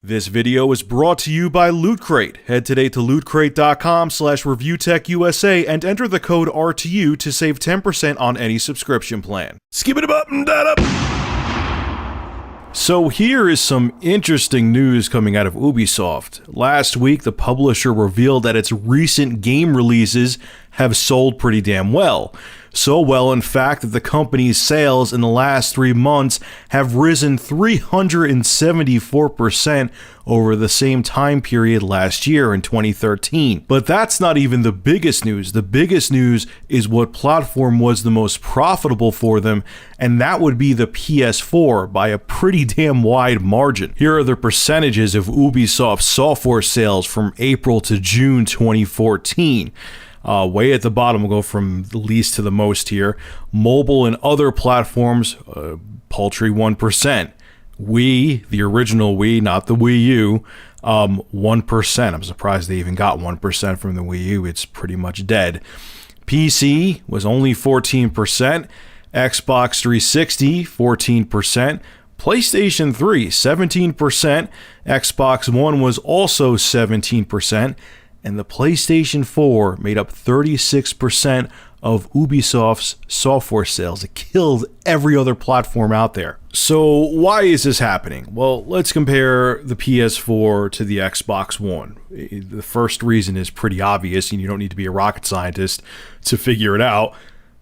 This video is brought to you by Loot Crate. Head today to lootcrate.com/reviewtechusa and enter the code RTU to save 10% on any subscription plan. Skip it up and that up. So here is some interesting news coming out of Ubisoft. Last week, the publisher revealed that its recent game releases have sold pretty damn well. So well, in fact, that the company's sales in the last 3 months have risen 374% over the same time period last year in 2013. But that's not even the biggest news. The biggest news is what platform was the most profitable for them, and that would be the PS4 by a pretty damn wide margin. Here are the percentages of Ubisoft software sales from April to June 2014. Way at the bottom, we'll go from the least to the most here. Mobile and other platforms, paltry 1%. Wii, the original Wii, not the Wii U, 1%. I'm surprised they even got 1% from the Wii U. It's pretty much dead. PC was only 14%. Xbox 360, 14%. PlayStation 3, 17%. Xbox One was also 17%. And the PlayStation 4 made up 36% of Ubisoft's software sales. It killed every other platform out there. So why is this happening? Well, let's compare the PS4 to the Xbox One. The first reason is pretty obvious, and you don't need to be a rocket scientist to figure it out.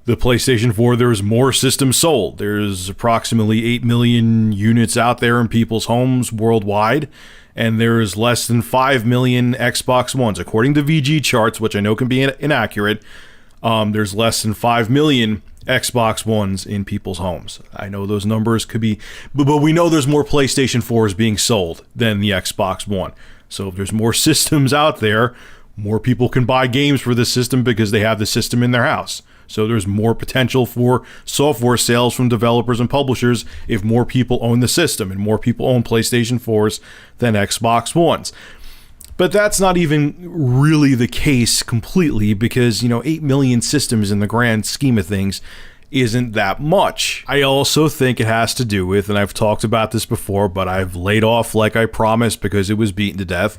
The PlayStation 4, there's more systems sold. There's approximately 8 million units out there in people's homes worldwide. And there's less than 5 million Xbox Ones. According to VG charts, which I know can be inaccurate, there's less than 5 million Xbox Ones in people's homes. I know those numbers could be, but we know there's more PlayStation 4s being sold than the Xbox One. So if there's more systems out there, more people can buy games for the system because they have the system in their house. So there's more potential for software sales from developers and publishers if more people own the system, and more people own PlayStation 4s than Xbox Ones. But that's not even really the case completely because, 8 million systems in the grand scheme of things isn't that much. I also think it has to do with, and I've talked about this before, but I've laid off like I promised because it was beaten to death,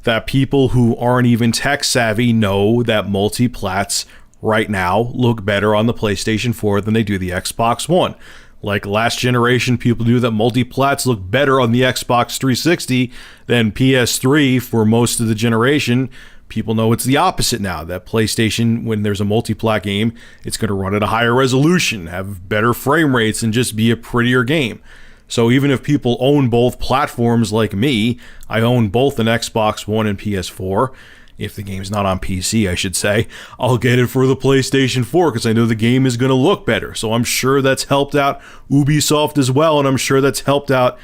that people who aren't even tech savvy know that multi-plats right now look better on the PlayStation 4 than they do the Xbox One. Like last generation, people knew that multi-plats look better on the Xbox 360 than PS3 for most of the generation. People know it's the opposite now, that PlayStation, when there's a multi-plat game, it's going to run at a higher resolution, have better frame rates, and just be a prettier game. So even if people own both platforms like me, I own both an Xbox One and PS4. If the game's not on PC, I should say, I'll get it for the PlayStation 4 because I know the game is going to look better. So I'm sure that's helped out Ubisoft as well, and I'm sure that's helped out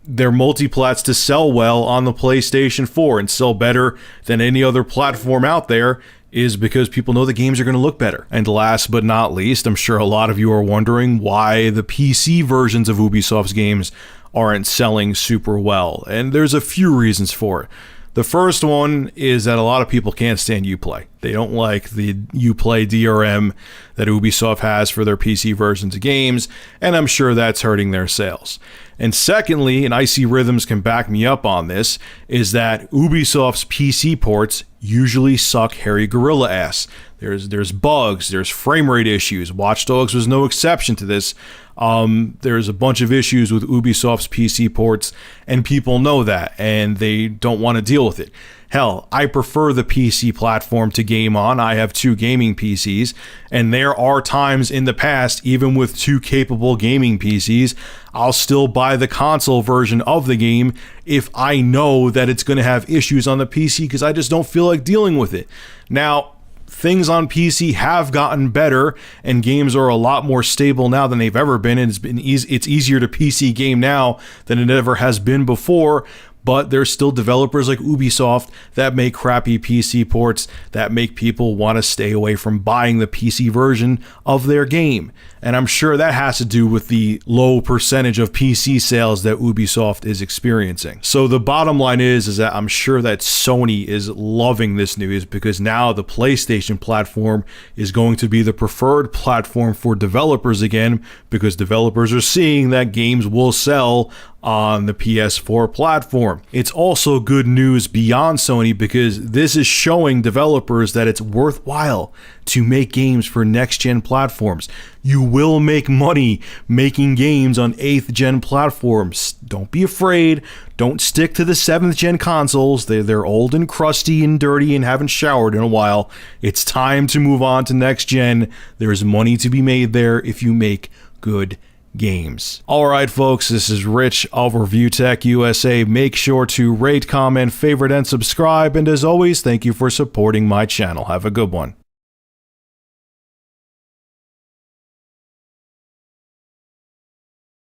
their multiplats to sell well on the PlayStation 4 and sell better than any other platform out there, is because people know the games are going to look better. And last but not least, I'm sure a lot of you are wondering why the PC versions of Ubisoft's games aren't selling super well. And there's a few reasons for it. The first one is that a lot of people can't stand Uplay. They don't like the Uplay DRM that Ubisoft has for their PC versions of games, and I'm sure that's hurting their sales. And secondly, and Icy Rhythms can back me up on this, is that Ubisoft's PC ports usually suck hairy gorilla ass. There's bugs, there's frame rate issues. Watch Dogs was no exception to this. There's a bunch of issues with Ubisoft's PC ports, and people know that, and they don't want to deal with it. Hell, I prefer the PC platform to game on. I have 2 gaming PCs, and there are times in the past, even with 2 capable gaming PCs, I'll still buy the console version of the game if I know that it's going to have issues on the PC because I just don't feel like dealing with it. Now, things on PC have gotten better, and games are a lot more stable now than they've ever been. And it's easier to PC game now than it ever has been before. But there's still developers like Ubisoft that make crappy PC ports that make people want to stay away from buying the PC version of their game. And I'm sure that has to do with the low percentage of PC sales that Ubisoft is experiencing. So the bottom line is that I'm sure that Sony is loving this news because now the PlayStation platform is going to be the preferred platform for developers again, because developers are seeing that games will sell on the PS4 platform. It's also good news beyond Sony because this is showing developers that it's worthwhile to make games for next-gen platforms. You will make money making games on 8th-gen platforms. Don't be afraid. Don't stick to the 7th-gen consoles. They're old and crusty and dirty and haven't showered in a while. It's time to move on to next-gen. There's money to be made there if you make good games. Alright folks, this is Rich of Review Tech USA. Make sure to rate, comment, favorite, and subscribe. And as always, thank you for supporting my channel. Have a good one.